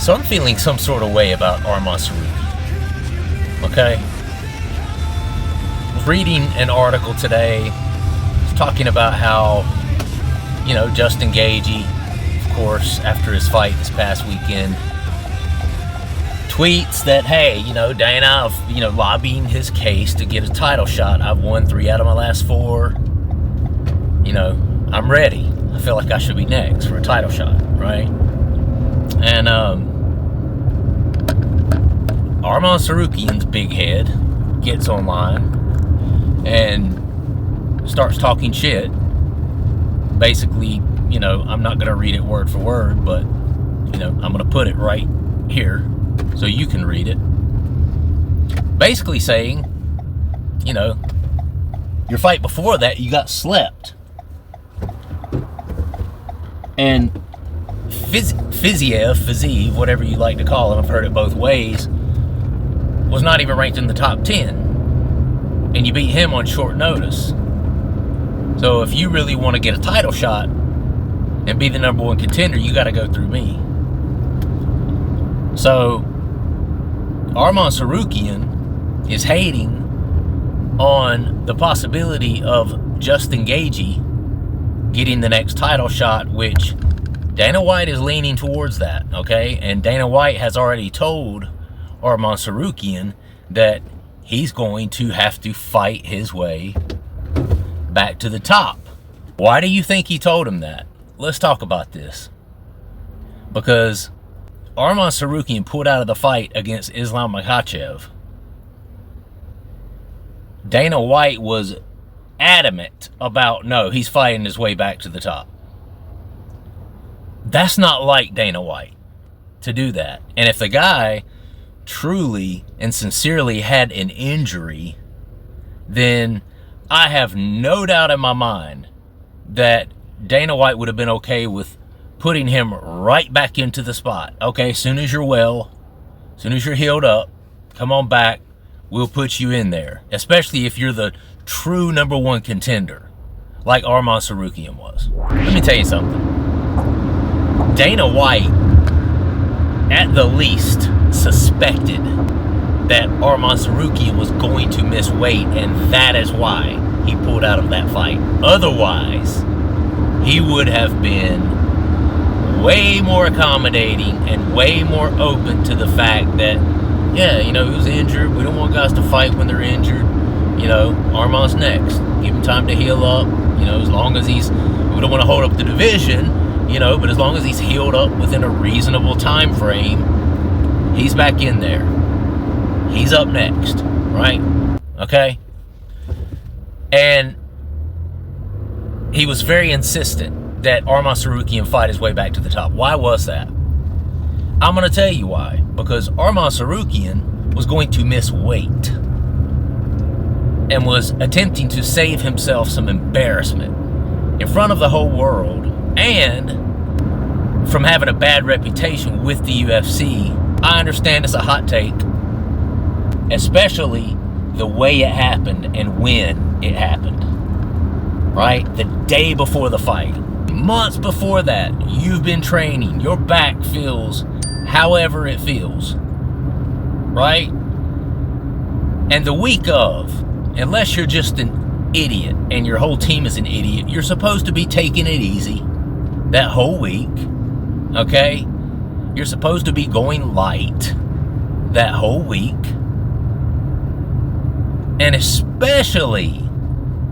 So I'm feeling some sort of way about Arman Tsarukyan. Okay? I was reading an article today. It's talking about how, Justin Gaethje, of course, after his fight this past weekend, tweets that, hey, Dana, lobbying his case to get a title shot. I've won 3 out of my last 4. I'm ready. I feel like I should be next for a title shot, right? And Arman Tsarukyan's big head gets online and starts talking shit. Basically, I'm not going to read it word for word, but, I'm going to put it right here so you can read it. Basically saying, your fight before that, you got slept. And Fiziev, whatever you like to call him, I've heard it both ways, was not even ranked in the top 10. And you beat him on short notice. So if you really want to get a title shot and be the number 1 contender, you got to go through me. So Arman Tsarukyan is hating on the possibility of Justin Gaethje getting the next title shot, which Dana White is leaning towards that, okay? And Dana White has already told Arman Tsarukyan that he's going to have to fight his way back to the top. Why do you think he told him that? Let's talk about this. Because Arman Tsarukyan pulled out of the fight against Islam Makhachev. Dana White was adamant about, no, he's fighting his way back to the top. That's not like Dana White to do that. And if the guy truly and sincerely had an injury, then I have no doubt in my mind that Dana White would have been okay with putting him right back into the spot. Okay, as soon as you're well, as soon as you're healed up, come on back, we'll put you in there. Especially if you're the true number 1 contender, like Arman Tsarukyan was. Let me tell you something. Dana White, at the least, suspected that Arman Tsarukyan was going to miss weight, and that is why he pulled out of that fight. Otherwise, he would have been way more accommodating and way more open to the fact that, yeah, he was injured. We don't want guys to fight when they're injured. Arman's next. Give him time to heal up. As long as we don't want to hold up the division, but as long as he's healed up within a reasonable time frame, he's back in there. He's up next, right? Okay? And he was very insistent that Arman Tsarukyan fight his way back to the top. Why was that? I'm going to tell you why. Because Arman Tsarukyan was going to miss weight and was attempting to save himself some embarrassment in front of the whole world and from having a bad reputation with the UFC. I understand it's a hot take, especially the way it happened and when it happened, right? The day before the fight. Months before that, you've been training. Your back feels however it feels, right? And the week of, unless you're just an idiot and your whole team is an idiot, you're supposed to be taking it easy that whole week, okay? You're supposed to be going light that whole week. And especially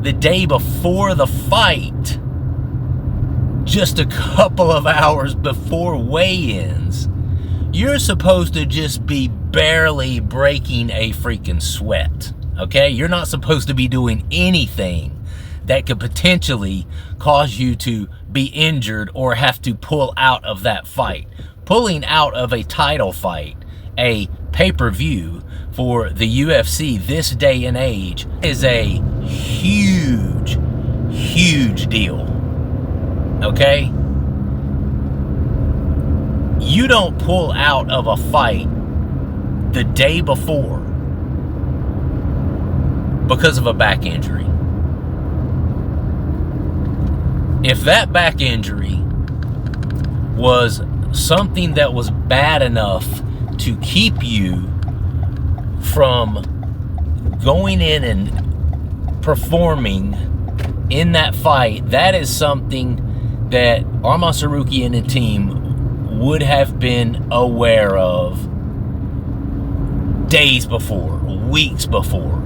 the day before the fight, just a couple of hours before weigh-ins, you're supposed to just be barely breaking a freaking sweat. Okay? You're not supposed to be doing anything that could potentially cause you to be injured or have to pull out of that fight. Pulling out of a title fight, a pay-per-view for the UFC this day and age, is a huge, huge deal. Okay? You don't pull out of a fight the day before because of a back injury. If that back injury was something that was bad enough to keep you from going in and performing in that fight, that is something that Arman Tsarukyan and team would have been aware of days before, weeks before,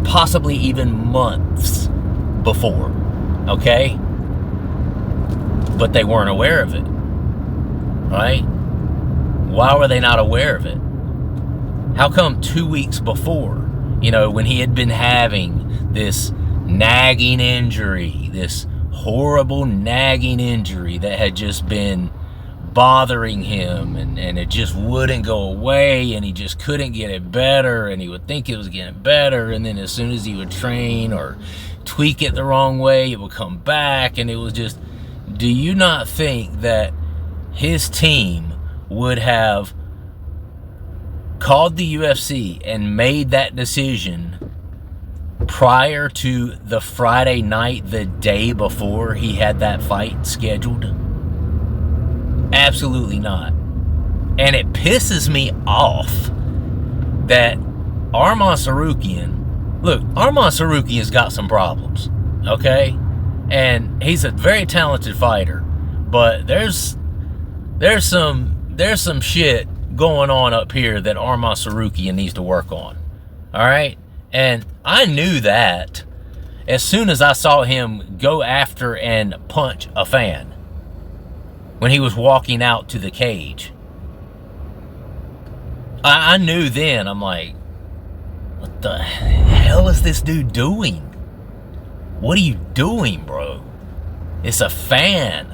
possibly even months before, okay? But they weren't aware of it, right? Why were they not aware of it? How come 2 weeks before, when he had been having this nagging injury, this horrible nagging injury that had just been bothering him, and it just wouldn't go away, and he just couldn't get it better, and he would think it was getting better, and then as soon as he would train or tweak it the wrong way, it would come back, and it was just, do you not think that his team would have called the UFC and made that decision prior to the Friday night, the day before he had that fight scheduled? Absolutely not. And it pisses me off that Arman Tsarukyan's got some problems, okay? And he's a very talented fighter, but there's some shit going on up here that Arman Tsarukyan needs to work on. All right? And I knew that as soon as I saw him go after and punch a fan when he was walking out to the cage. I knew then, I'm like, what the hell is this dude doing? What are you doing, bro? It's a fan.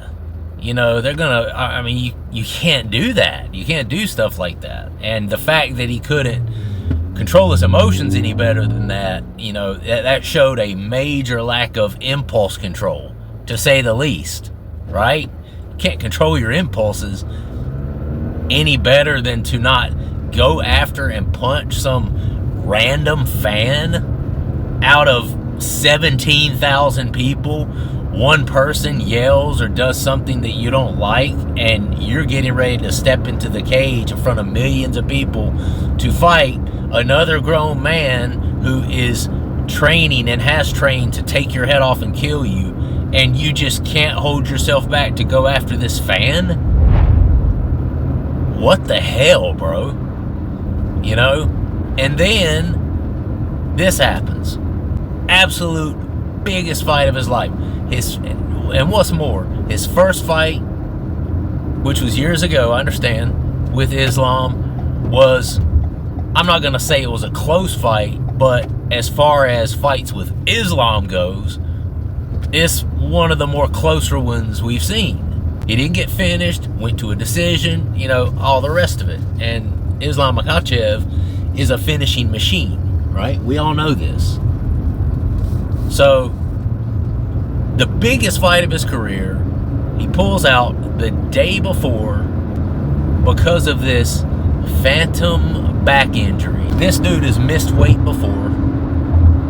They're gonna, you can't do that. You can't do stuff like that. And the fact that he couldn't control his emotions any better than that, that showed a major lack of impulse control, to say the least, right? You can't control your impulses any better than to not go after and punch some random fan out of 17,000 people. One person yells or does something that you don't like, and you're getting ready to step into the cage in front of millions of people to fight another grown man who is training and has trained to take your head off and kill you, and you just can't hold yourself back to go after this fan? What the hell, bro? And then this happens. Absolute biggest fight of his life. And what's more, his first fight, which was years ago, I understand, with Islam, was, I'm not going to say it was a close fight, but as far as fights with Islam goes, it's one of the more closer ones we've seen. He didn't get finished, went to a decision, all the rest of it. And Islam Makhachev is a finishing machine, right? We all know this. So, the biggest fight of his career, he pulls out the day before because of this phantom back injury. This dude has missed weight before,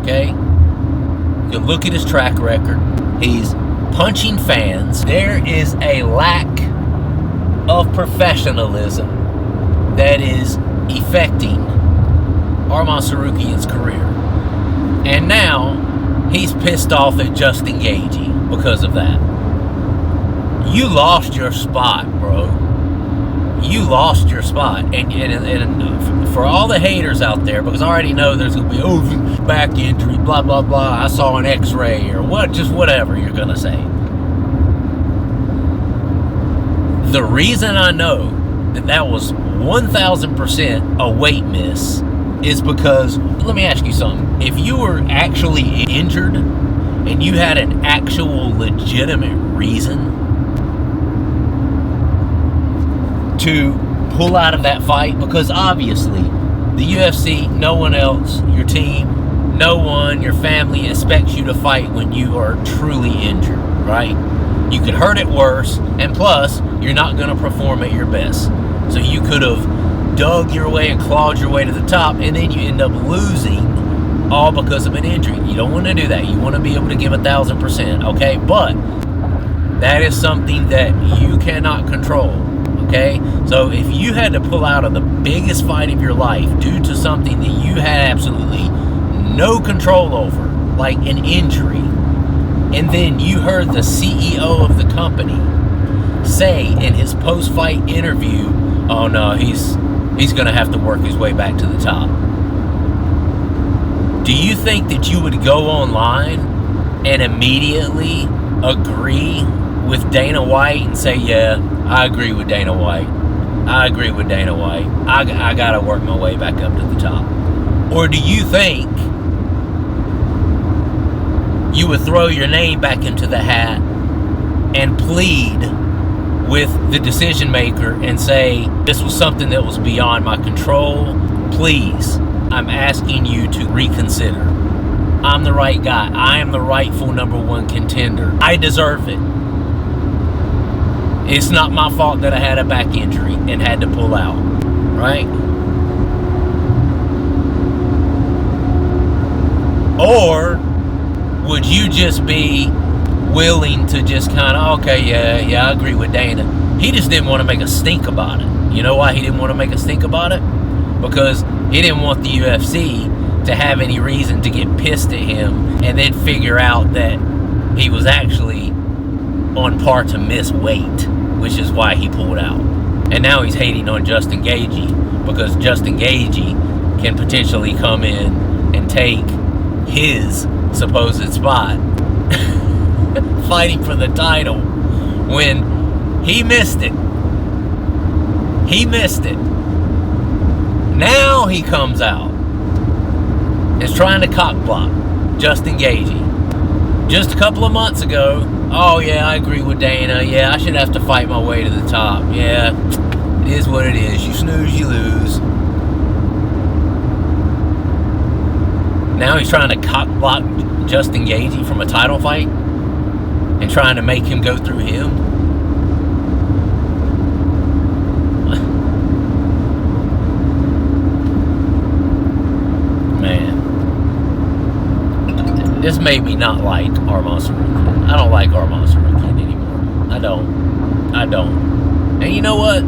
okay? You can look at his track record. He's punching fans. There is a lack of professionalism that is affecting Arman Tsarukyan's career. And now he's pissed off at Justin Gaethje because of that. You lost your spot, bro. You lost your spot. And for all the haters out there, because I already know there's going to be, back injury, blah, blah, blah, I saw an x-ray, or what, just whatever you're going to say. The reason I know that was 1,000% a weight miss is because, let me ask you something. If you were actually injured and you had an actual legitimate reason to pull out of that fight, because obviously the UFC, no one else, your team, no one, your family expects you to fight when you are truly injured, right? You could hurt it worse, and plus, you're not going to perform at your best. So you could have dug your way and clawed your way to the top, and then you end up losing all because of an injury. You don't want to do that. You want to be able to give 1,000%, okay? But that is something that you cannot control, Okay? So if you had to pull out of the biggest fight of your life due to something that you had absolutely no control over, like an injury, and then you heard the CEO of the company say in his post-fight interview, oh no, he's going to have to work his way back to the top. Do you think that you would go online and immediately agree with Dana White and say, yeah, I agree with Dana White. I agree with Dana White. I got to work my way back up to the top? Or do you think you would throw your name back into the hat and plead with the decision maker and say, this was something that was beyond my control? Please, I'm asking you to reconsider. I'm the right guy. I am the rightful #1 contender. I deserve it. It's not my fault that I had a back injury and had to pull out, right? Or would you just be willing to just kind of, okay, yeah, I agree with Dana. He just didn't want to make a stink about it. You know why he didn't want to make a stink about it? Because he didn't want the UFC to have any reason to get pissed at him and then figure out that he was actually on par to miss weight, which is why he pulled out. And now he's hating on Justin Gaethje because Justin Gaethje can potentially come in and take his supposed spot fighting for the title when he missed it. He missed it. Now he comes out, is trying to cockblock Justin Gaethje. Just a couple of months ago, oh yeah, I agree with Dana. Yeah, I should have to fight my way to the top. Yeah, it is what it is. You snooze, you lose. Now he's trying to cockblock Justin Gaethje from a title fight and trying to make him go through him. Man, this made me not like Arman Tsarukyan. I don't like Arman Tsarukyan anymore. I don't. And you know what?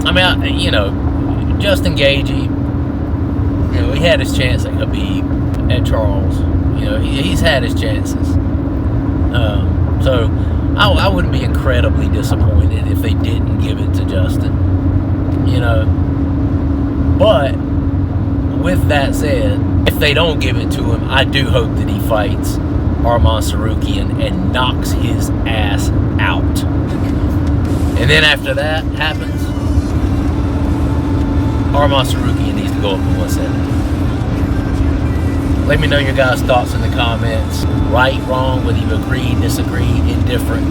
I mean, Justin Gaethje, he had his chance at Khabib, at Charles. He's had his chances. So I wouldn't be incredibly disappointed if they didn't give it to Justin. But with that said, if they don't give it to him, I do hope that he fights Arman Tsarukyan and knocks his ass out. And then after that happens, Arman Tsarukyan needs to go up to 170. Let me know your guys' thoughts in the comments. Right, wrong, whether you agree, disagree, indifferent.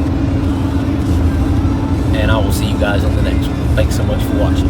And I will see you guys in the next one. Thanks so much for watching.